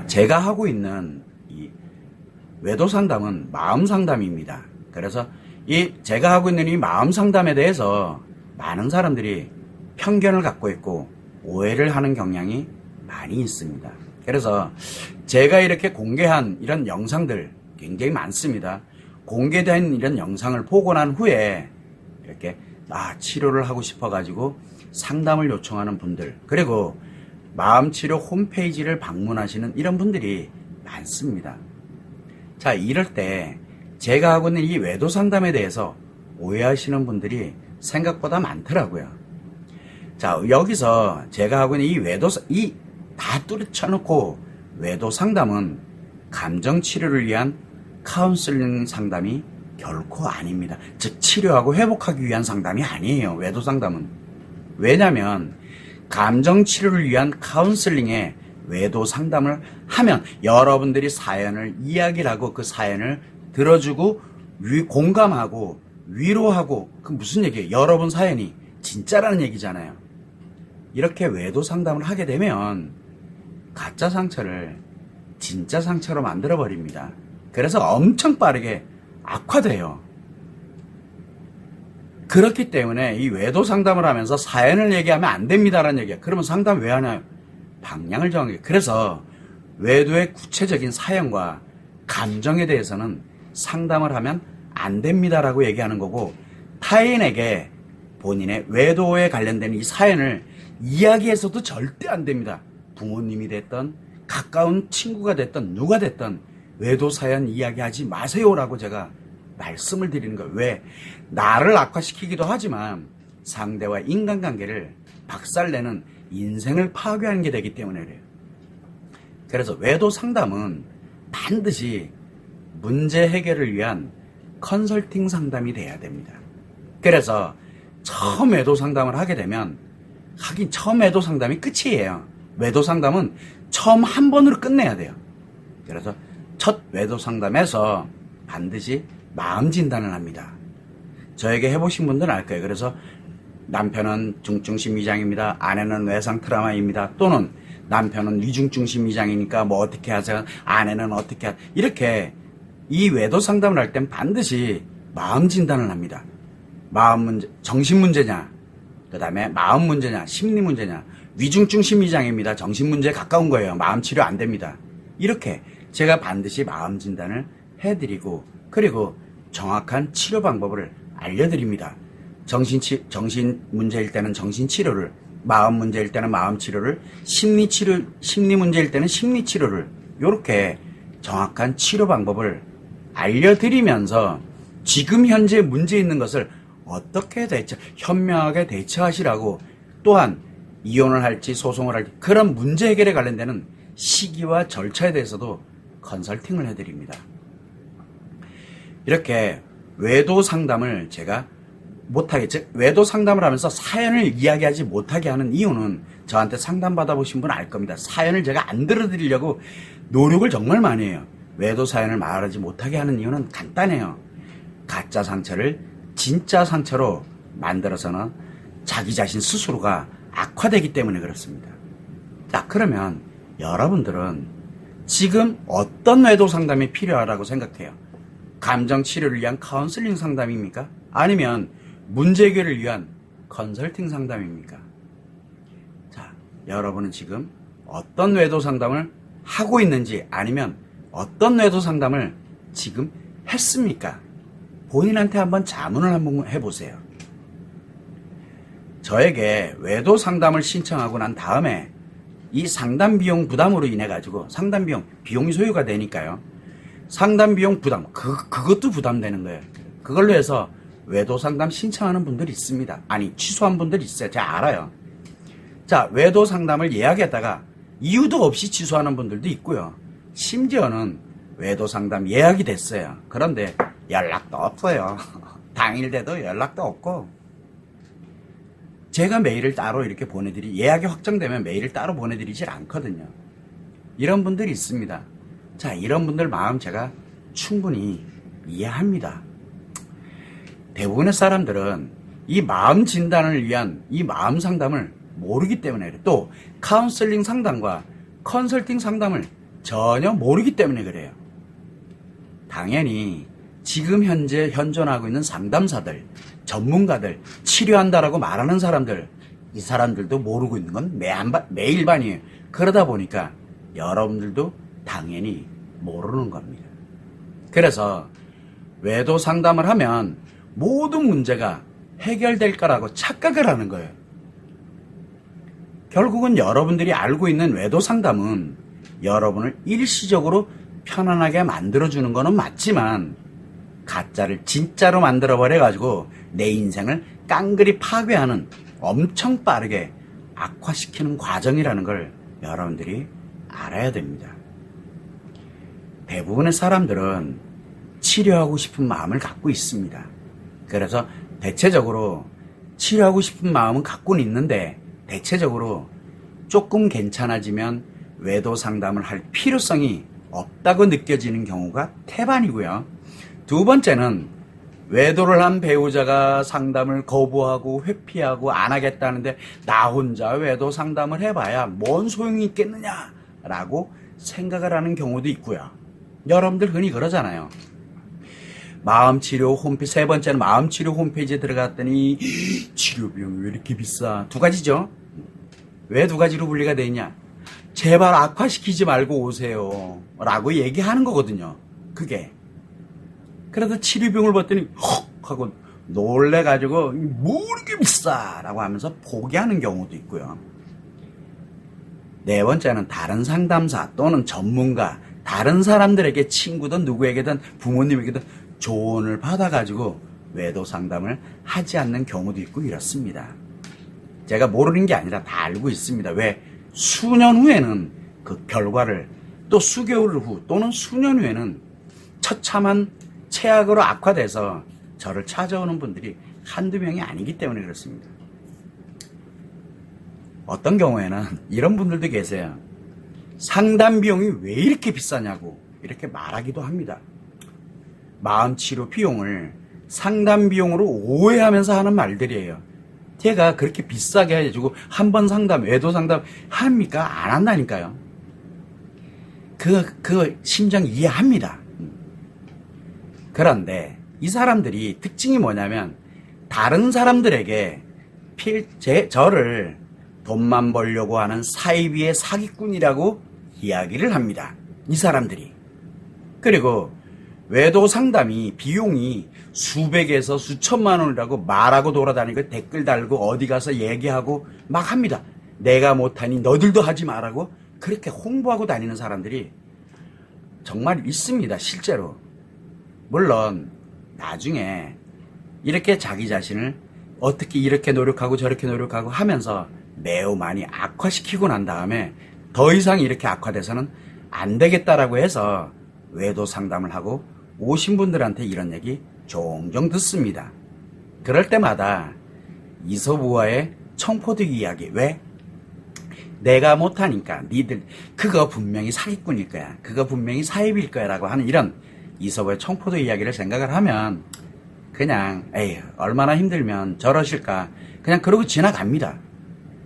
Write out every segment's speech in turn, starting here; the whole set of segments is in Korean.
제가 하고 있는 이 외도 상담은 마음 상담입니다. 그래서 제가 하고 있는 이 마음 상담에 대해서 많은 사람들이 편견을 갖고 있고 오해를 하는 경향이 많이 있습니다. 그래서 제가 이렇게 공개한 이런 영상들 굉장히 많습니다. 공개된 이런 영상을 보고 난 후에 이렇게 치료를 하고 싶어가지고 상담을 요청하는 분들, 그리고 마음치료 홈페이지를 방문하시는 이런 분들이 많습니다. 자, 이럴 때 제가 하고 있는 이 외도 상담에 대해서 오해하시는 분들이 생각보다 많더라고요. 자, 여기서 제가 하고 있는 다 뚜렷쳐놓고 외도 상담은 감정 치료를 위한 카운슬링 상담이 결코 아닙니다. 즉, 치료하고 회복하기 위한 상담이 아니에요. 외도 상담은. 왜냐면 감정 치료를 위한 카운슬링에 외도 상담을 하면 여러분들이 사연을 이야기를 하고 그 사연을 들어주고 공감하고 위로하고, 그 무슨 얘기예요? 여러분 사연이 진짜라는 얘기잖아요. 이렇게 외도 상담을 하게 되면 가짜 상처를 진짜 상처로 만들어 버립니다. 그래서 엄청 빠르게 악화돼요. 그렇기 때문에 이 외도 상담을 하면서 사연을 얘기하면 안 됩니다라는 얘기야. 그러면 상담 왜 하나요? 방향을 정하게. 그래서 외도의 구체적인 사연과 감정에 대해서는 상담을 하면 안 됩니다라고 얘기하는 거고, 타인에게 본인의 외도에 관련된 이 사연을 이야기해서도 절대 안 됩니다. 부모님이 됐던 가까운 친구가 됐던 누가 됐던 외도 사연 이야기하지 마세요라고 제가 말씀을 드리는 거예요. 왜? 나를 악화시키기도 하지만 상대와 인간관계를 박살내는, 인생을 파괴하는 게 되기 때문에 그래요. 그래서 외도 상담은 반드시 문제 해결을 위한 컨설팅 상담이 돼야 됩니다. 그래서 처음 외도 상담을 하게 되면, 처음 외도 상담이 끝이에요. 외도 상담은 처음 한 번으로 끝내야 돼요. 그래서 첫 외도 상담에서 반드시 마음 진단을 합니다. 저에게 해보신 분들은 알 거예요. 그래서 남편은 중증심리장입니다. 아내는 외상 트라우마입니다. 또는 남편은 위중증심리장이니까 뭐 어떻게 하세요? 아내는 어떻게 하세요? 이렇게 이 외도 상담을 할 땐 반드시 마음 진단을 합니다. 마음 문제, 정신 문제냐, 그 다음에 마음 문제냐, 심리 문제냐. 위중증 심리장애입니다. 정신 문제에 가까운 거예요. 마음 치료 안 됩니다. 이렇게 제가 반드시 마음 진단을 해드리고, 그리고 정확한 치료 방법을 알려드립니다. 정신 문제일 때는 정신 치료를, 마음 문제일 때는 마음 치료를, 심리 문제일 때는 심리 치료를, 이렇게 정확한 치료 방법을 알려드리면서 지금 현재 문제 있는 것을 어떻게 현명하게 대처하시라고, 또한 이혼을 할지 소송을 할지 그런 문제 해결에 관련되는 시기와 절차에 대해서도 컨설팅을 해드립니다. 이렇게 외도 상담을 제가 못하겠죠. 외도 상담을 하면서 사연을 이야기하지 못하게 하는 이유는, 저한테 상담 받아보신 분 알 겁니다. 사연을 제가 안 들어드리려고 노력을 정말 많이 해요. 외도 사연을 말하지 못하게 하는 이유는 간단해요. 가짜 상처를 진짜 상처로 만들어서는 자기 자신 스스로가 악화되기 때문에 그렇습니다. 자, 그러면 여러분들은 지금 어떤 외도 상담이 필요하다고 생각해요? 감정 치료를 위한 카운슬링 상담입니까? 아니면 문제 해결을 위한 컨설팅 상담입니까? 자, 여러분은 지금 어떤 외도 상담을 하고 있는지, 아니면 어떤 외도 상담을 지금 했습니까? 본인한테 한번 자문을 한번 해보세요. 저에게 외도 상담을 신청하고 난 다음에 이 상담 비용 부담으로 인해 가지고, 상담 비용이 소요가 되니까요. 상담 비용 부담, 그것도 부담되는 거예요. 그걸로 해서 외도 상담 신청하는 분들이 있습니다. 아니, 취소한 분들이 있어요. 제가 알아요. 자, 외도 상담을 예약했다가 이유도 없이 취소하는 분들도 있고요. 심지어는 외도 상담 예약이 됐어요. 그런데 연락도 없어요. 당일돼도 연락도 없고, 제가 메일을 따로 이렇게 예약이 확정되면 메일을 따로 보내드리질 않거든요. 이런 분들이 있습니다. 자, 이런 분들 마음 제가 충분히 이해합니다. 대부분의 사람들은 이 마음 진단을 위한 이 마음 상담을 모르기 때문에, 또 카운슬링 상담과 컨설팅 상담을 전혀 모르기 때문에 그래요. 당연히 지금 현재 현존하고 있는 상담사들, 전문가들, 치료한다라고 말하는 사람들, 이 사람들도 모르고 있는 건 매일반이에요. 그러다 보니까 여러분들도 당연히 모르는 겁니다. 그래서 외도 상담을 하면 모든 문제가 해결될 거라고 착각을 하는 거예요. 결국은 여러분들이 알고 있는 외도 상담은 여러분을 일시적으로 편안하게 만들어주는 거는 맞지만 가짜를 진짜로 만들어버려가지고 내 인생을 깡그리 파괴하는 엄청 빠르게 악화시키는 과정이라는 걸 여러분들이 알아야 됩니다. 대부분의 사람들은 치료하고 싶은 마음을 갖고 있습니다. 그래서 대체적으로 치료하고 싶은 마음은 갖고는 있는데 대체적으로 조금 괜찮아지면 외도 상담을 할 필요성이 없다고 느껴지는 경우가 태반이고요. 두 번째는 외도를 한 배우자가 상담을 거부하고 회피하고 안 하겠다는데 나 혼자 외도 상담을 해봐야 뭔 소용이 있겠느냐 라고 생각을 하는 경우도 있고요. 여러분들 흔히 그러잖아요. 마음치료 홈페이지, 세 번째는 마음치료 홈페이지에 들어갔더니 치료 비용이 왜 이렇게 비싸? 두 가지죠. 왜 두 가지로 분리가 되어 있냐? 제발 악화시키지 말고 오세요 라고 얘기하는 거거든요. 그게. 그래서 치료 비용을 봤더니 헉 하고 놀래가지고 뭐 이렇게 비싸 라고 하면서 포기하는 경우도 있고요. 네 번째는 다른 상담사 또는 전문가, 다른 사람들에게 친구든 누구에게든 부모님에게든 조언을 받아가지고 외도 상담을 하지 않는 경우도 있고 이렇습니다. 제가 모르는 게 아니라 다 알고 있습니다. 왜? 수년 후에는 그 결과를 또 수개월 후 또는 수년 후에는 처참한 최악으로 악화돼서 저를 찾아오는 분들이 한두 명이 아니기 때문에 그렇습니다. 어떤 경우에는 이런 분들도 계세요. 상담 비용이 왜 이렇게 비싸냐고 이렇게 말하기도 합니다. 마음치료 비용을 상담 비용으로 오해하면서 하는 말들이에요. 제가 그렇게 비싸게 해주고 한 번 상담, 외도 상담 합니까? 안 한다니까요. 그 심정 이해합니다. 그런데 이 사람들이 특징이 뭐냐면 다른 사람들에게 저를 돈만 벌려고 하는 사이비의 사기꾼이라고 이야기를 합니다. 이 사람들이. 그리고 외도 상담이 비용이 수백에서 수천만 원이라고 말하고 돌아다니고 댓글 달고 어디 가서 얘기하고 막 합니다. 내가 못하니 너들도 하지 말라고 그렇게 홍보하고 다니는 사람들이 정말 있습니다. 실제로. 물론 나중에 이렇게 자기 자신을 어떻게 이렇게 노력하고 저렇게 노력하고 하면서 매우 많이 악화시키고 난 다음에 더 이상 이렇게 악화돼서는 안 되겠다라고 해서 외도 상담을 하고 오신 분들한테 이런 얘기 종종 듣습니다. 그럴 때마다 이솝우화의 청포득 이야기. 왜? 내가 못하니까 니들 그거 분명히 사기꾼일 거야. 그거 분명히 사입일 거야 라고 하는 이런 이솝우화의 청포득 이야기를 생각을 하면 그냥 에휴 얼마나 힘들면 저러실까 그냥 그러고 지나갑니다.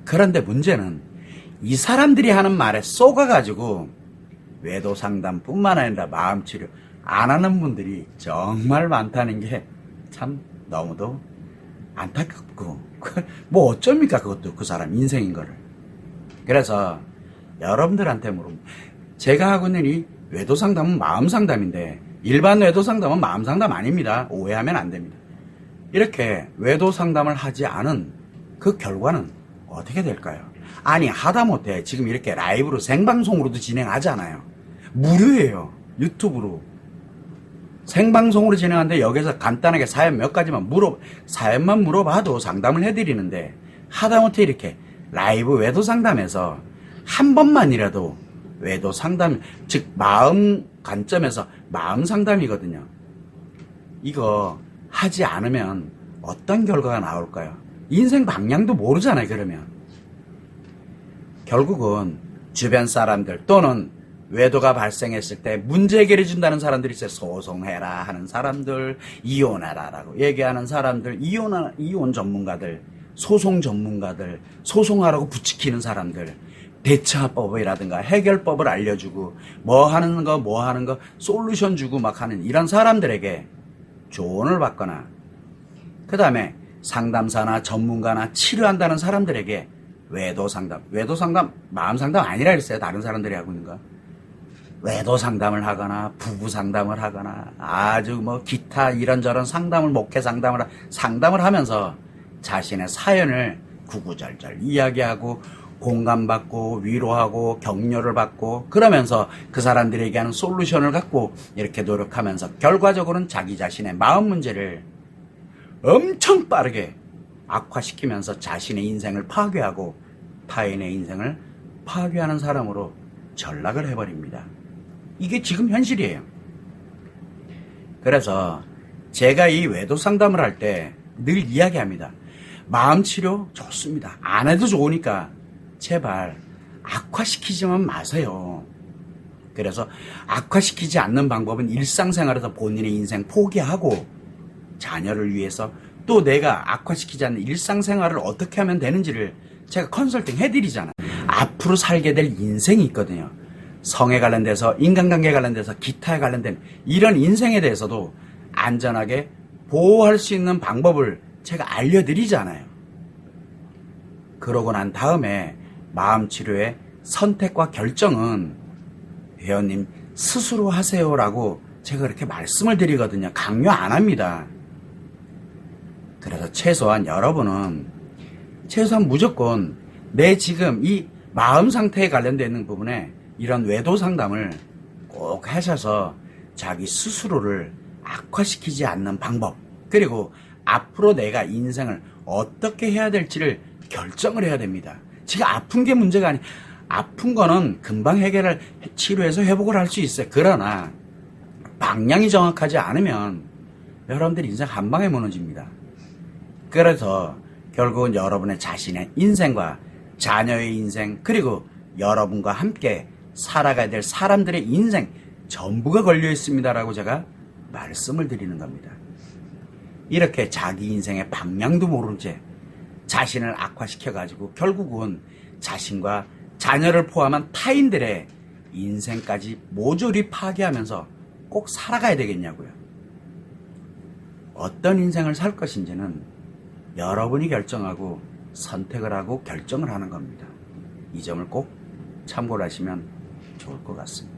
그런데 문제는 이 사람들이 하는 말에 쏘가가지고 외도 상담뿐만 아니라 마음치료 안 하는 분들이 정말 많다는 게 참 너무도 안타깝고 뭐 어쩝니까 그것도 그 사람 인생인 거를. 그래서 여러분들한테 제가 하고 있는 이 외도 상담은 마음 상담인데 일반 외도 상담은 마음 상담 아닙니다. 오해하면 안 됩니다. 이렇게 외도 상담을 하지 않은 그 결과는 어떻게 될까요? 아니 하다못해 지금 이렇게 라이브로 생방송으로도 진행하잖아요. 무료예요. 유튜브로 생방송으로 진행하는데 여기서 간단하게 사연 몇 가지만 사연만 물어봐도 상담을 해드리는데 하다못해 이렇게 라이브 외도 상담에서 한 번만이라도 외도 상담, 즉 마음 관점에서 마음 상담이거든요. 이거 하지 않으면 어떤 결과가 나올까요? 인생 방향도 모르잖아요. 그러면 결국은 주변 사람들 또는 외도가 발생했을 때 문제 해결해 준다는 사람들이 있어요. 소송해라 하는 사람들, 이혼하라라고 얘기하는 사람들, 이혼 전문가들, 소송 전문가들, 소송하라고 부추기는 사람들, 대처법이라든가 해결법을 알려주고 뭐 하는 거 솔루션 주고 막 하는 이런 사람들에게 조언을 받거나, 그 다음에 상담사나 전문가나 치료한다는 사람들에게 외도 상담 마음 상담 아니라 그랬어요. 다른 사람들이 하고 있는 거. 외도 상담을 하거나 부부 상담을 하거나 아주 뭐 기타 이런저런 상담을, 목회 상담을 하면서 자신의 사연을 구구절절 이야기하고 공감받고 위로하고 격려를 받고, 그러면서 그 사람들에게 하는 솔루션을 갖고 이렇게 노력하면서 결과적으로는 자기 자신의 마음 문제를 엄청 빠르게 악화시키면서 자신의 인생을 파괴하고 타인의 인생을 파괴하는 사람으로 전락을 해버립니다. 이게 지금 현실이에요. 그래서 제가 이 외도 상담을 할 때 늘 이야기합니다. 마음치료 좋습니다. 안 해도 좋으니까 제발 악화시키지만 마세요. 그래서 악화시키지 않는 방법은 일상생활에서 본인의 인생 포기하고 자녀를 위해서 또 내가 악화시키지 않는 일상생활을 어떻게 하면 되는지를 제가 컨설팅 해드리잖아요. 앞으로 살게 될 인생이 있거든요. 성에 관련돼서, 인간관계에 관련돼서, 기타에 관련된 이런 인생에 대해서도 안전하게 보호할 수 있는 방법을 제가 알려드리잖아요. 그러고 난 다음에 마음치료의 선택과 결정은 회원님 스스로 하세요라고 제가 그렇게 말씀을 드리거든요. 강요 안 합니다. 그래서 최소한 여러분은 무조건 내 지금 이 마음 상태에 관련되어 있는 부분에 이런 외도 상담을 꼭 하셔서 자기 스스로를 악화시키지 않는 방법, 그리고 앞으로 내가 인생을 어떻게 해야 될지를 결정을 해야 됩니다. 지금 아픈 게 문제가 아니, 아픈 거는 금방 치료해서 회복을 할 수 있어요. 그러나 방향이 정확하지 않으면 여러분들 인생 한 방에 무너집니다. 그래서 결국은 여러분의 자신의 인생과 자녀의 인생, 그리고 여러분과 함께 살아가야 될 사람들의 인생 전부가 걸려 있습니다라고 제가 말씀을 드리는 겁니다. 이렇게 자기 인생의 방향도 모른 채 자신을 악화시켜가지고 결국은 자신과 자녀를 포함한 타인들의 인생까지 모조리 파괴하면서 꼭 살아가야 되겠냐고요. 어떤 인생을 살 것인지는 여러분이 결정하고 선택을 하고 결정을 하는 겁니다. 이 점을 꼭 참고를 하시면 좋을 것 같습니다.